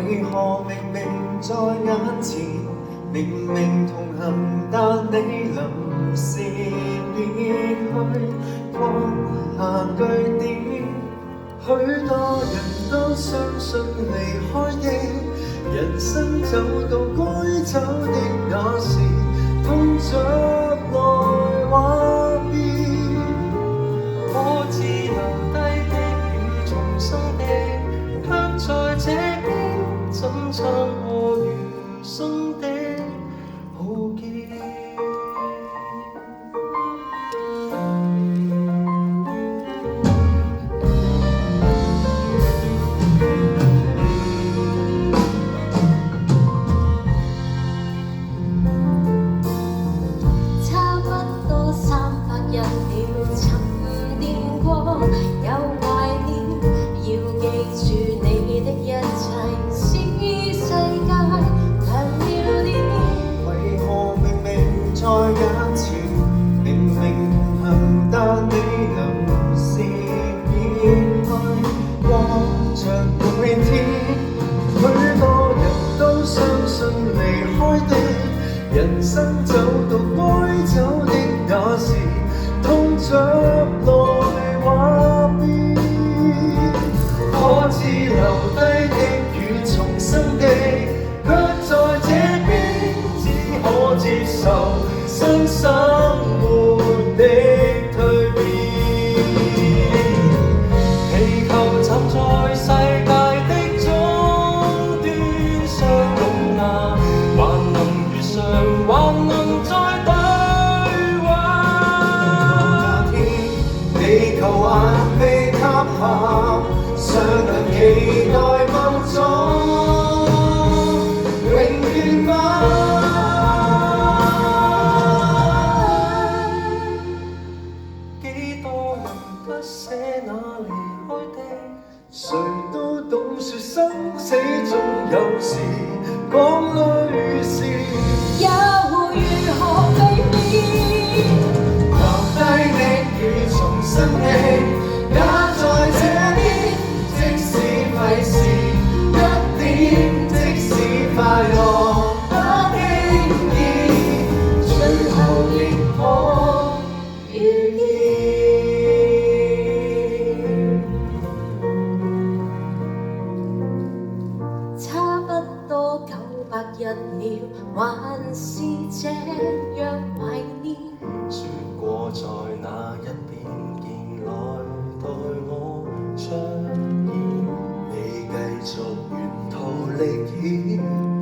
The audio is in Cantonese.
為何明明在眼前，明明同行，但你臨時別去，放下句點。許多人都相信離開的人生走到該走的那時，痛着來話別。可知留低的與重生的，卻在這邊怎撐過餘生的浩劫。差不多300日了，沉澱過，有懷念，要記住你的一切，使世界涼了點。為何明明在眼前，明明同行，但你臨時別去，望着每天。許多人都相信離開的人生走到該走的那時，痛着來話別。可知留低的與重生的，卻在這邊只可接受新生活的蛻變。祈求站在世界的終端相擁那，還能遇上，還能再對話。那天地球還未塌下，尚能期待某種永遠嗎？幾多人不捨那離開的，誰都懂說生死中有時講淚是，又如何避免？留低的與重生的，也在這邊。即使費事一點，即使快樂不經意，最後亦可遇見。差不多900日了，還是這樣懷念。說過在那一邊見，來待我出現，你繼續沿途歷險。